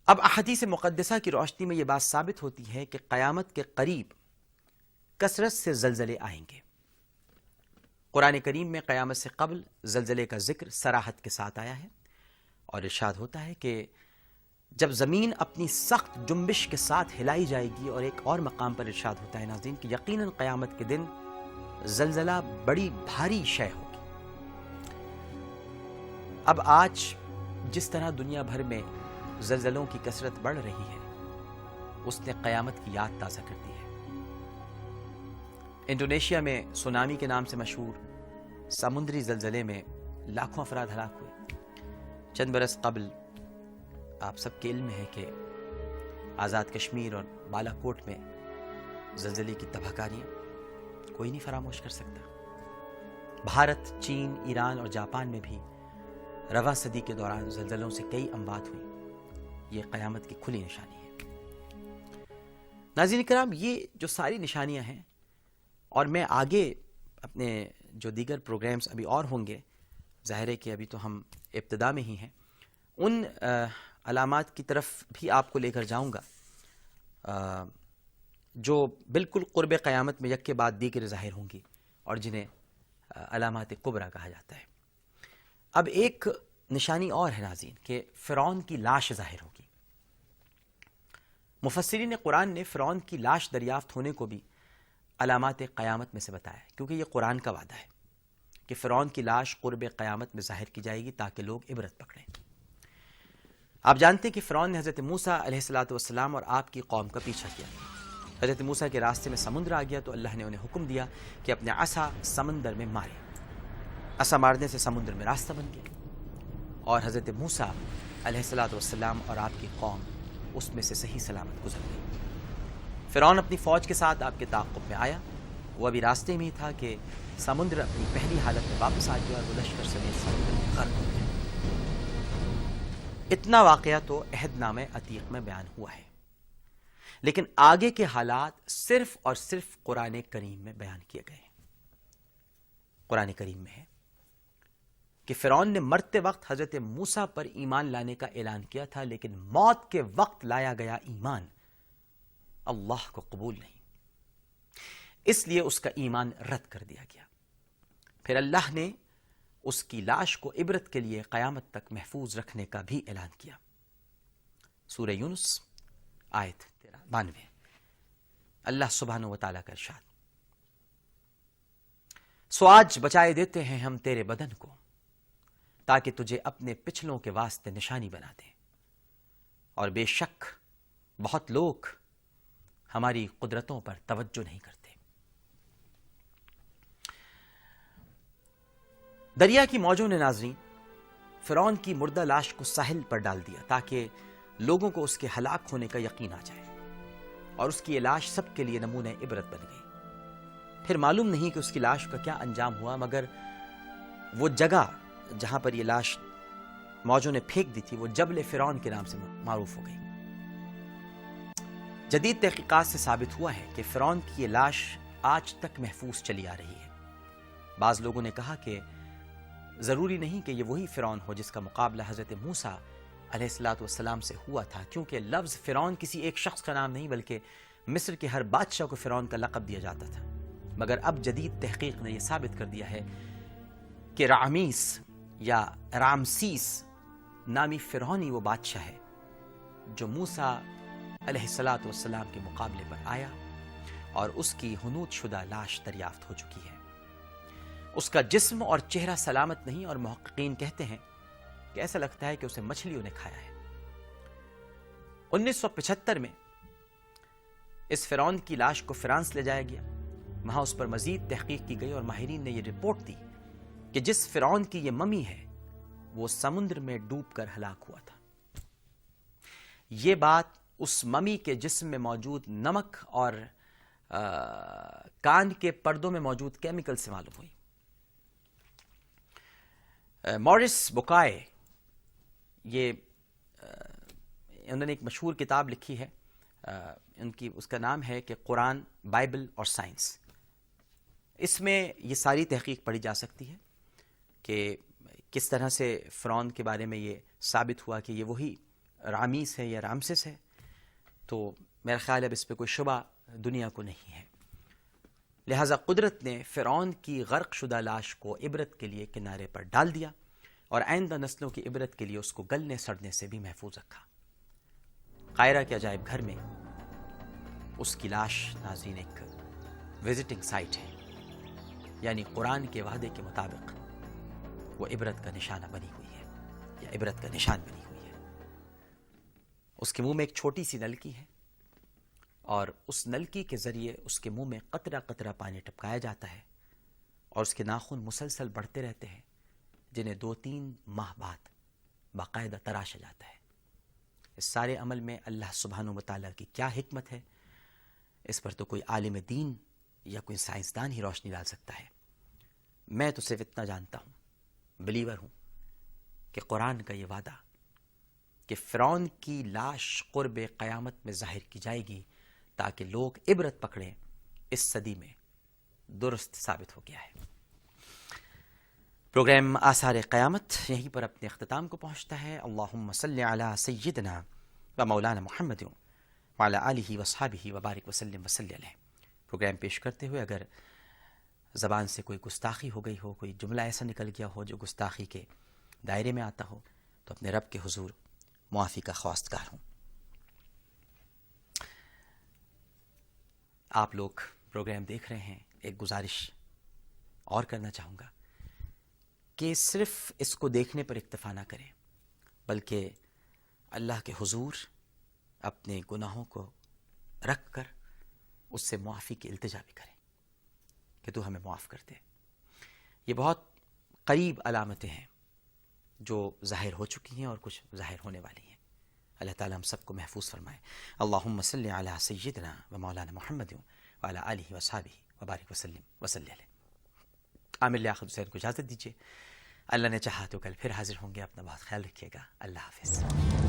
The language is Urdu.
اب احادیث مقدسہ کی روشنی میں یہ بات ثابت ہوتی ہے کہ قیامت کے قریب کثرت سے زلزلے آئیں گے۔ قرآن کریم میں قیامت سے قبل زلزلے کا ذکر صراحت کے ساتھ آیا ہے، اور ارشاد ہوتا ہے کہ جب زمین اپنی سخت جنبش کے ساتھ ہلائی جائے گی، اور ایک اور مقام پر ارشاد ہوتا ہے ناظرین کہ یقیناً قیامت کے دن زلزلہ بڑی بھاری شے ہوگی۔ اب آج جس طرح دنیا بھر میں زلزلوں کی کثرت بڑھ رہی ہے، اس نے قیامت کی یاد تازہ کر دی ہے۔ انڈونیشیا میں سونامی کے نام سے مشہور سمندری زلزلے میں لاکھوں افراد ہلاک ہوئے۔ چند برس قبل آپ سب کے علم ہے کہ آزاد کشمیر اور بالا کوٹ میں زلزلے کی تباہ کاریاں کوئی نہیں فراموش کر سکتا۔ بھارت، چین، ایران اور جاپان میں بھی رواں صدی کے دوران زلزلوں سے کئی اموات ہوئی۔ یہ قیامت کی کھلی نشانی ہے۔ ناظرین کرام، یہ جو ساری نشانیاں ہیں، اور میں آگے اپنے جو دیگر پروگرامز ابھی اور ہوں گے، ظاہر ہے کہ ابھی تو ہم ابتدا میں ہی ہیں، ان علامات کی طرف بھی آپ کو لے کر جاؤں گا جو بالکل قرب قیامت میں یک کے بعد دیگر ظاہر ہوں گی، اور جنہیں علامات کبریٰ کہا جاتا ہے۔ اب ایک نشانی اور ہے ناظرین کہ فرعون کی لاش ظاہر ہوگی۔ مفسرین قرآن نے فرعون کی لاش دریافت ہونے کو بھی علامات قیامت میں سے بتایا ہے، کیونکہ یہ قرآن کا وعدہ ہے کہ فرعون کی لاش قرب قیامت میں ظاہر کی جائے گی تاکہ لوگ عبرت پکڑیں۔ آپ جانتے ہیں کہ فرعون نے حضرت موسیٰ علیہ السلام اور آپ کی قوم کا پیچھا کیا۔ حضرت موسیٰ کے راستے میں سمندر آ گیا تو اللہ نے انہیں حکم دیا کہ اپنے عصا سمندر میں مارے۔ عصا مارنے سے سمندر میں راستہ بن گیا، اور حضرت موسیٰ علیہ السلام اور آپ کی قوم اس میں سے صحیح سلامت گزر گئی۔ فرعون اپنی فوج کے ساتھ آپ کے تعاقب میں آیا، وہ ابھی راستے میں ہی تھا کہ سمندر اپنی پہلی حالت میں واپس آ گیا اور وہ لشکر سمیت سمندر میں غرق ہو گیا۔ اتنا واقعہ تو عہد نامہ عتیق میں بیان ہوا ہے، لیکن آگے کے حالات صرف اور صرف قرآن کریم میں بیان کیے گئے ہیں۔ قرآن کریم میں ہے کہ فرعون نے مرتے وقت حضرت موسیٰ پر ایمان لانے کا اعلان کیا تھا، لیکن موت کے وقت لایا گیا ایمان اللہ کو قبول نہیں، اس لیے اس کا ایمان رد کر دیا گیا۔ پھر اللہ نے اس کی لاش کو عبرت کے لیے قیامت تک محفوظ رکھنے کا بھی اعلان کیا۔ سورہ یونس آیت 92، اللہ سبحانہ و تعالیٰ کا ارشاد، سو آج بچائے دیتے ہیں ہم تیرے بدن کو تاکہ تجھے اپنے پچھلوں کے واسطے نشانی بنا دیں، اور بے شک بہت لوگ ہماری قدرتوں پر توجہ نہیں کرتے۔ دریا کی موجوں نے ناظرین فرعون کی مردہ لاش کو ساحل پر ڈال دیا تاکہ لوگوں کو اس کے ہلاک ہونے کا یقین آ جائے، اور اس کی یہ لاش سب کے لیے نمونہ عبرت بن گئی۔ پھر معلوم نہیں کہ اس کی لاش کا کیا انجام ہوا، مگر وہ جگہ جہاں پر یہ لاش موجوں نے پھینک دی تھی وہ جبل فرعون کے نام سے معروف ہو گئی۔ جدید تحقیقات سے ثابت ہوا ہے کہ فرعون کی یہ لاش آج تک محفوظ چلی آ رہی ہے۔ بعض لوگوں نے کہا کہ ضروری نہیں کہ یہ وہی فرعون ہو جس کا مقابلہ حضرت موسیٰ علیہ السلام سے ہوا تھا، کیونکہ لفظ فرعون کسی ایک شخص کا نام نہیں بلکہ مصر کے ہر بادشاہ کو فرعون کا لقب دیا جاتا تھا۔ مگر اب جدید تحقیق نے یہ ثابت کر دیا ہے کہ رامیس یا رامسیس نامی فرعونی وہ بادشاہ ہے جو موسیٰ علیہ السلام کے مقابلے پر آیا، اور اس کی حنوط شدہ لاش دریافت ہو چکی ہے۔ اس کا جسم اور چہرہ سلامت نہیں، اور محققین کہتے ہیں کہ ایسا لگتا ہے کہ اسے مچھلیوں نے کھایا ہے۔ 1975 میں اس فرعون کی لاش کو فرانس لے جایا گیا، وہاں اس پر مزید تحقیق کی گئی، اور ماہرین نے یہ رپورٹ دی کہ جس فرعون کی یہ ممی ہے وہ سمندر میں ڈوب کر ہلاک ہوا تھا۔ یہ بات اس ممی کے جسم میں موجود نمک اور کان کے پردوں میں موجود کیمیکل سے معلوم ہوئی۔ مورس بکائے یہ انہوں نے ایک مشہور کتاب لکھی ہے، اس کا نام ہے کہ قرآن، بائبل اور سائنس۔ اس میں یہ ساری تحقیق پڑھی جا سکتی ہے کہ کس طرح سے فرعون کے بارے میں یہ ثابت ہوا کہ یہ وہی رامیس ہے یا رامسس ہے، تو میرا خیال ہے اس پہ کوئی شبہ دنیا کو نہیں ہے۔ لہٰذا قدرت نے فرعون کی غرق شدہ لاش کو عبرت کے لیے کنارے پر ڈال دیا اور آئندہ نسلوں کی عبرت کے لیے اس کو گلنے سڑنے سے بھی محفوظ رکھا۔ قاہرہ کے عجائب گھر میں اس کی لاش ناظرین ایک وزٹنگ سائٹ ہے، یعنی قرآن کے وعدے کے مطابق وہ عبرت کا نشانہ بنی ہوئی ہے یا عبرت کا نشان بنی ہوئی ہے۔ اس کے منہ میں ایک چھوٹی سی نلکی ہے اور اس نلکی کے ذریعے اس کے منہ میں قطرہ قطرہ پانی ٹپکایا جاتا ہے اور اس کے ناخن مسلسل بڑھتے رہتے ہیں، جنہیں 2-3 ماہ بعد باقاعدہ تراشا جاتا ہے۔ اس سارے عمل میں اللہ سبحانہ و تعالیٰ کی کیا حکمت ہے، اس پر تو کوئی عالم دین یا کوئی سائنسدان ہی روشنی ڈال سکتا ہے۔ میں تو صرف اتنا جانتا ہوں، بلیور ہوں، کہ قرآن کا یہ وعدہ کہ فرعون کی لاش قرب قیامت میں ظاہر کی جائے گی تاکہ لوگ عبرت پکڑیں، اس صدی میں درست ثابت ہو گیا ہے۔ پروگرام آثار قیامت یہیں پر اپنے اختتام کو پہنچتا ہے۔ اللہم صلی علی سیدنا و مولانا محمد وعلی آلہ وصحبہ وبارک وسلم وصلی علیہ۔ پروگرام پیش کرتے ہوئے اگر زبان سے کوئی گستاخی ہو گئی ہو، کوئی جملہ ایسا نکل گیا ہو جو گستاخی کے دائرے میں آتا ہو، تو اپنے رب کے حضور معافی کا خواستگار ہوں۔ آپ لوگ پروگرام دیکھ رہے ہیں، ایک گزارش اور کرنا چاہوں گا کہ صرف اس کو دیکھنے پر اکتفا نہ کریں، بلکہ اللہ کے حضور اپنے گناہوں کو رکھ کر اس سے معافی کی التجا بھی کریں کہ تو ہمیں معاف کر دے۔ یہ بہت قریب علامتیں ہیں جو ظاہر ہو چکی ہیں اور کچھ ظاہر ہونے والی ہیں۔ اللہ تعالیٰ ہم سب کو محفوظ فرمائے۔ اللہم صلی علی سیدنا و مولانا محمد وعلی آلہ وصحبہ وبارک وسلم وصلی علیہ۔ عامر لیاقت حسین کو اجازت دیجیے، اللہ نے چاہا تو کل پھر حاضر ہوں گے۔ اپنا بہت خیال رکھیے گا۔ اللہ حافظ۔